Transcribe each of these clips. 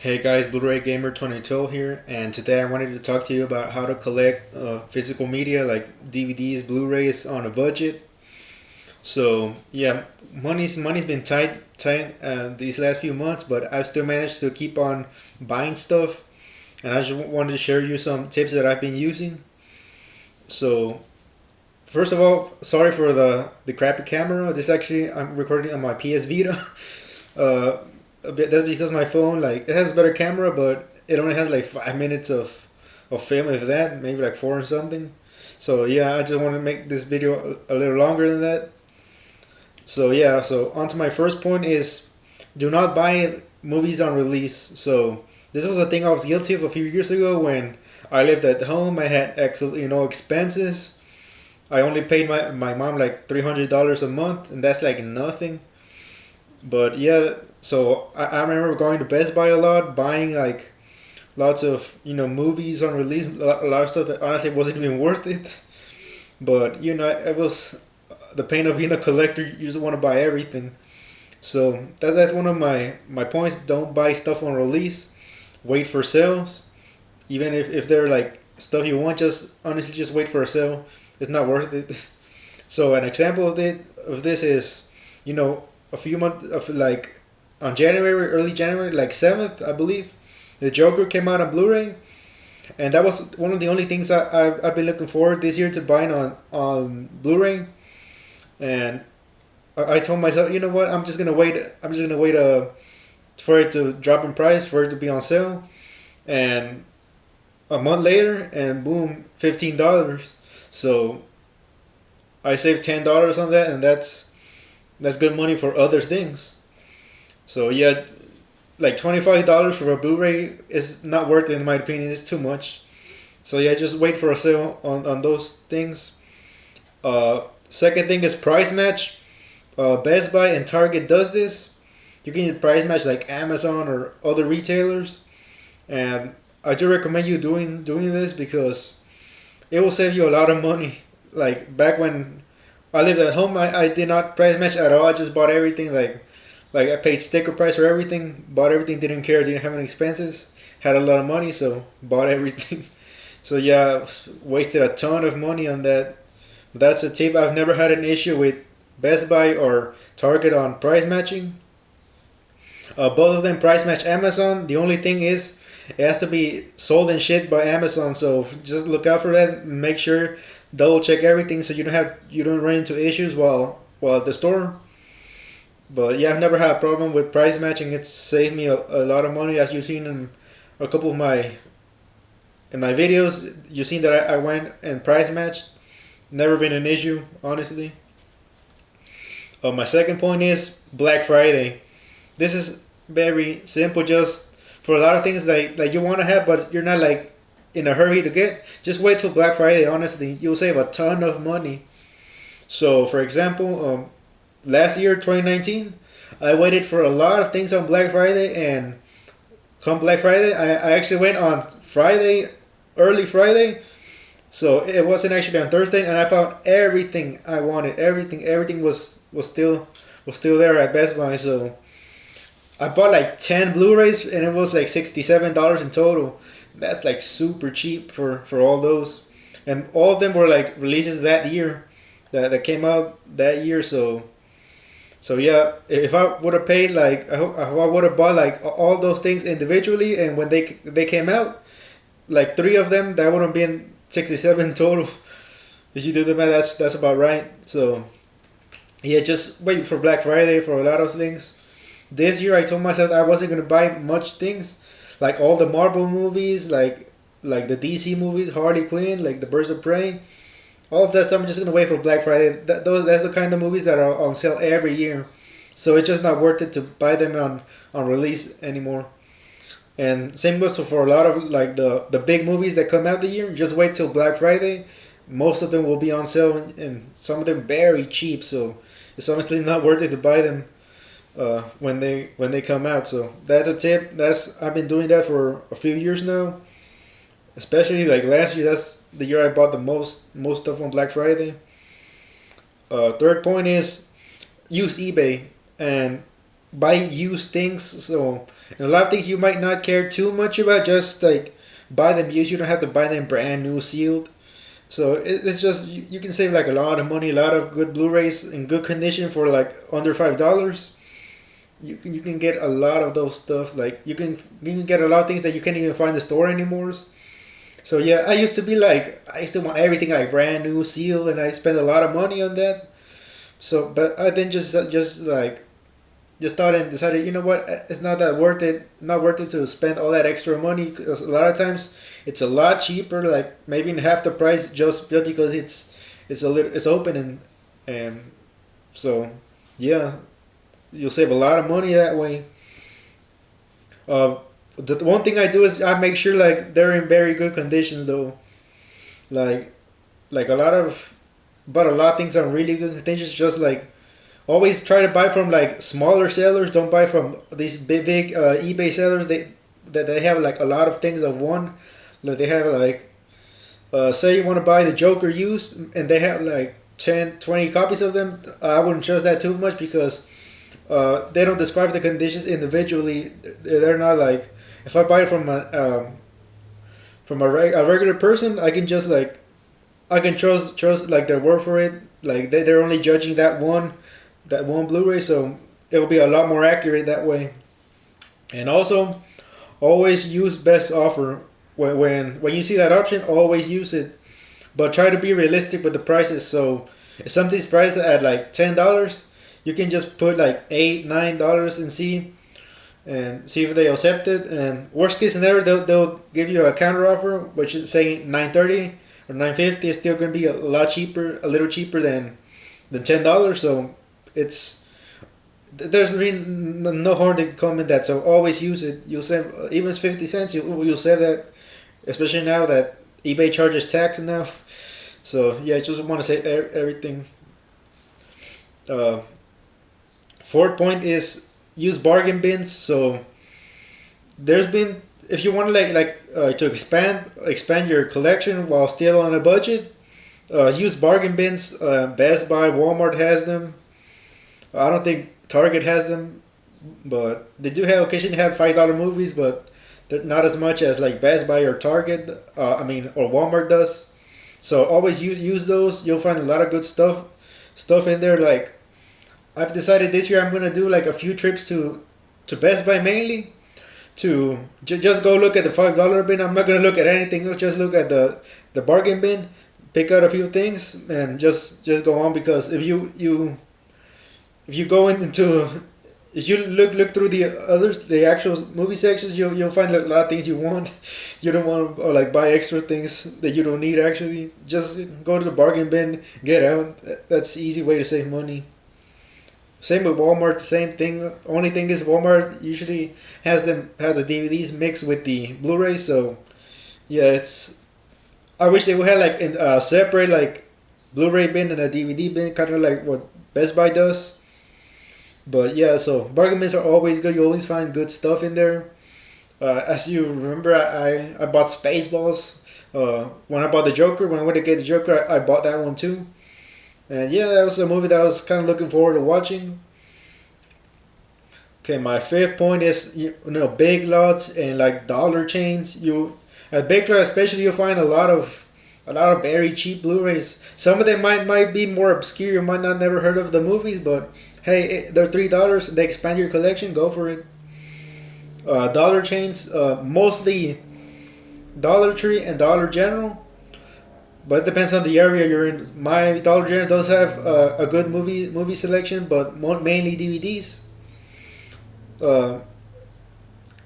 Hey guys, Blu-ray Gamer 22 here, and today I wanted to talk to you about how to collect physical media like DVDs, Blu-rays on a budget. So yeah, money's been tight these last few months, but I've still managed to keep on buying stuff, and I just wanted to share you some tips that I've been using. So first of all, sorry for the crappy camera. This actually I'm recording on my PS Vita. Uh, a bit, that's because my phone like it has a better camera, but it only has like 5 minutes of film, if that, maybe like four or something. So yeah, I just want to make this video a little longer than that. So yeah, so on to my first point is do not buy movies on release. So this was a thing I was guilty of a few years ago when I lived at home. I had absolutely no expenses. I only paid my mom like $300 a month, and that's like nothing. But yeah, so I remember going to Best Buy a lot, buying like lots of movies on release, a lot of stuff that honestly wasn't even worth it. But it was the pain of being a collector. You just want to buy everything. So that's one of my points. Don't buy stuff on release. Wait for sales. Even if they're like stuff you want, just honestly just wait for a sale. It's not worth it. So an example of this is, a few months of like on January, early January, like 7th, I believe, the Joker came out on Blu-ray, and that was one of the only things I've been looking forward this year to buying on Blu-ray. And I told myself, you know what, I'm just gonna wait. I'm just gonna wait for it to drop in price, for it to be on sale, and a month later, and boom, $15. So I saved $10 on that, and that's good money for other things. So yeah, like $25 for a Blu-ray is not worth it in my opinion. It's too much. So yeah, just wait for a sale on those things. Second thing is price match. Best Buy and Target does this. You can price match like Amazon or other retailers, and I do recommend you doing this because it will save you a lot of money. Like back when I lived at home, I did not price match at all. I just bought everything like I paid sticker price for everything, bought everything, didn't care, didn't have any expenses, had a lot of money, so bought everything. So yeah, wasted a ton of money on that. That's a tip. I've never had an issue with Best Buy or Target on price matching. Both of them price match Amazon. The only thing is, it has to be sold and shipped by Amazon. So just look out for that. Make sure double check everything so you don't run into issues while at the store. But yeah, I've never had a problem with price matching. It's saved me a lot of money, as you've seen in a couple of my videos. You've seen that I went and price matched. Never been an issue, honestly. My second point is Black Friday. This is very simple. Just for a lot of things like you want to have, but you're not like in a hurry to get. Just wait till Black Friday. Honestly, you'll save a ton of money. So, for example, last year, 2019, I waited for a lot of things on Black Friday, and come Black Friday, I actually went on Friday, early Friday. So it wasn't actually on Thursday, and I found everything I wanted. Everything was still there at Best Buy. So I bought like 10 Blu-rays, and it was like $67 in total. That's like super cheap for all those, and all of them were like releases that year, that came out that year. So yeah, if I would have paid like if I would have bought like all those things individually, and when they came out, like three of them, that would have been 67 total. If you do the math, that's about right. So yeah, just wait for Black Friday for a lot of things. This year, I told myself I wasn't gonna buy much things, like all the Marvel movies, like the DC movies, Harley Quinn, like the Birds of Prey. All of that stuff, I'm just gonna wait for Black Friday. That's the kind of movies that are on sale every year, so it's just not worth it to buy them on release anymore. And same goes for a lot of like the big movies that come out the year. Just wait till Black Friday. Most of them will be on sale, and some of them very cheap. So it's honestly not worth it to buy them when they come out. So that's a tip. That's I've been doing that for a few years now. Especially like last year, that's the year I bought the most stuff on Black Friday. Third point is use eBay, and buy used things. So and a lot of things you might not care too much about. Just like buy them used. You don't have to buy them brand new sealed. So it's just you can save like a lot of money, a lot of good Blu-rays in good condition for like under $5. You can get a lot of those stuff. Like you can get a lot of things that you can't even find in the store anymore. So yeah, I used to want everything like brand new, sealed, and I spent a lot of money on that. So, but I then just thought and decided, you know what, it's not that worth it. Not worth it to spend all that extra money because a lot of times it's a lot cheaper, like maybe in half the price, just because it's open and so yeah, you'll save a lot of money that way. Uh, the one thing I do is I make sure like they're in very good conditions though. Like like a lot of things are really good conditions. Just like always try to buy from like smaller sellers. Don't buy from these big eBay sellers. They have like a lot of things of one. Like they have like say you want to buy the Joker used and they have like 10, 20 copies of them. I wouldn't trust that too much because they don't describe the conditions individually. They're not like if I buy it from a regular person, I can just like I can trust like their word for it. Like they're only judging that one Blu-ray, so it'll be a lot more accurate that way. And also, always use best offer when you see that option. Always use it, but try to be realistic with the prices. So if something's priced at like $10, you can just put like $8, $9 and see if they accept it. And worst case scenario, they'll give you a counter offer, which is saying 930 or 950. Is still going to be a lot cheaper, a little cheaper than $10. So it's there's really no harm to come in that. So always use it. You'll save even 50 cents. You'll save that, especially now that eBay charges tax now. So yeah, I just want to say everything. Uh, Fourth point is use bargain bins. So there's been if you want to to expand your collection while still on a budget, use bargain bins. Best Buy, Walmart has them. I don't think Target has them, but they do have occasionally have $5 movies, but they're not as much as like Best Buy or Target. Or Walmart does. So always use those. You'll find a lot of good stuff in there. Like I've decided this year I'm gonna do like a few trips to Best Buy mainly to just go look at the $5 bin. I'm not gonna look at anything else. Just look at the bargain bin, pick out a few things, and just go on. Because if you go into if you look through the actual movie sections, you'll find a lot of things you want. You don't want to like buy extra things that you don't need. Actually, just go to the bargain bin, get out. That's the easy way to save money. Same with Walmart. Same thing. Only thing is Walmart usually have the DVDs mixed with the Blu-ray. So yeah, it's. I wish they would have like a separate like Blu-ray bin and a DVD bin, kind of like what Best Buy does. But yeah, so bargain bins are always good. You always find good stuff in there. As you remember, I bought Spaceballs. When I bought the Joker, when I went to get the Joker, I bought that one too. And yeah, that was a movie that I was kind of looking forward to watching. Okay, my fifth point is big lots and like dollar chains. You at Big Lots especially, you'll find a lot of very cheap Blu-rays. Some of them might be more obscure. You might not never heard of the movies, but hey, they're $3. They expand your collection. Go for it. Dollar chains, mostly Dollar Tree and Dollar General, but it depends on the area you're in. My Dollar General does have a good movie selection, but mainly DVDs. Uh,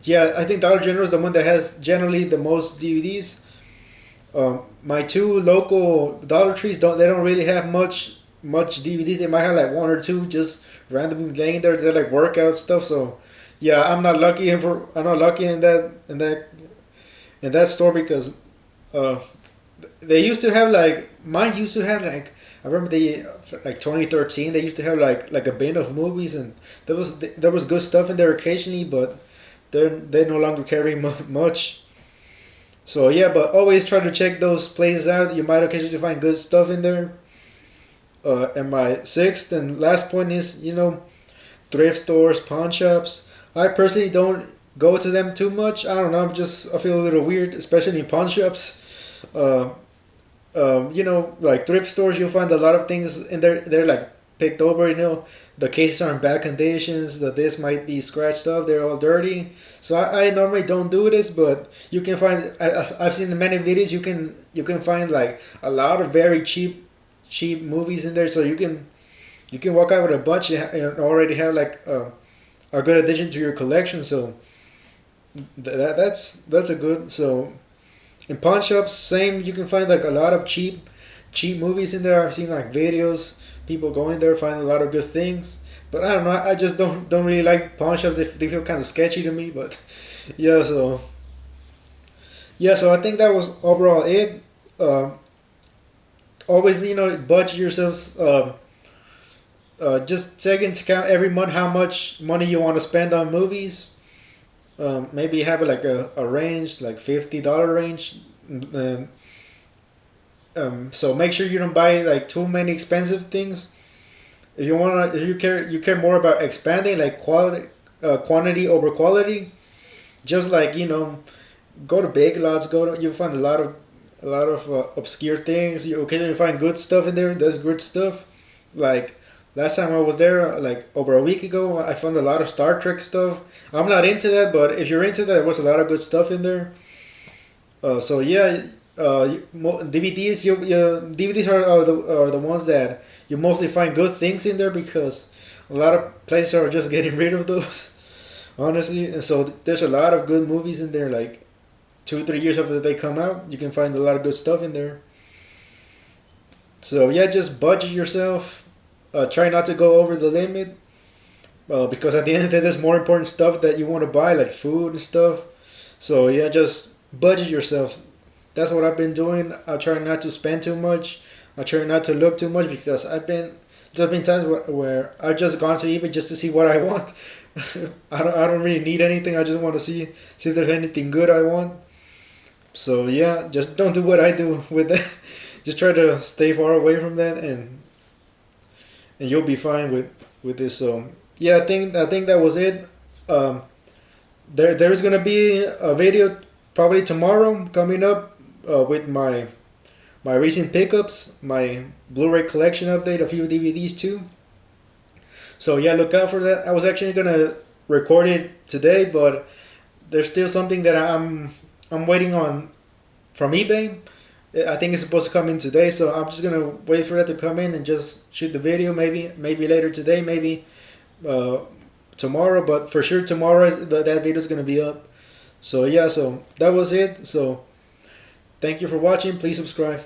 yeah, I think Dollar General is the one that has generally the most DVDs. My two local Dollar Trees don't really have much DVDs. They might have like one or two just randomly laying there. They're like workout stuff. So yeah, I'm not lucky in that store because uh, they used to have like mine used to have like I remember like 2013 they used to have like a bin of movies, and there was good stuff in there occasionally, but they no longer carry much. So yeah, but always try to check those places out. You might occasionally find good stuff in there. And my sixth and last point is thrift stores, pawn shops. I personally don't go to them too much. I don't know. I feel a little weird, especially in pawn shops. Uh, like thrift stores, you'll find a lot of things in there. They're like picked over. The cases are in bad conditions. The disc might be scratched up. They're all dirty. So I normally don't do this, but you can find. I've seen in many videos. You can find like a lot of very cheap movies in there. So you can walk out with a bunch and already have like a good addition to your collection. So that's a good. So in pawn shops, same. You can find like a lot of cheap movies in there. I've seen like videos, people going there find a lot of good things. But I don't know. I just don't really like pawn shops. They feel kind of sketchy to me. But yeah, so I think that was overall it. Uh, Always budget yourselves. Just take into account every month how much money you want to spend on movies. Maybe have like a range, like $50 range. Um, so make sure you don't buy like too many expensive things. If you care more about expanding like quantity over quality. Just like go to Big Lots. You'll find a lot of obscure things. You occasionally find good stuff in there. There's good stuff. Like last time I was there, like over a week ago, I found a lot of Star Trek stuff. I'm not into that, but if you're into that, there was a lot of good stuff in there. So yeah, DVDs. DVDs are the ones that you mostly find good things in there because a lot of places are just getting rid of those. Honestly, and so there's a lot of good movies in there. Like 2 3 years after they come out, you can find a lot of good stuff in there. So yeah, just budget yourself. Try not to go over the limit because at the end of the day, there's more important stuff that you want to buy, like food and stuff. So yeah, just budget yourself. That's what I've been doing. I try not to spend too much. I try not to look too much because there's been times where I've just gone to eBay just to see what I want. I don't really need anything. I just want to see if there's anything good I want. So yeah, just don't do what I do with that. Just try to stay far away from that, and you'll be fine with this. So yeah, I think that was it. Um, there's gonna be a video probably tomorrow coming up with my recent pickups, my Blu-ray collection update, a few DVDs too. So yeah, look out for that. I was actually gonna record it today, but there's still something that I'm waiting on from eBay. I think it's supposed to come in today, so I'm just gonna wait for that to come in and just shoot the video. Maybe later today, maybe uh, tomorrow, but for sure tomorrow that video is gonna be up. So yeah, so that was it. So thank you for watching. Please subscribe.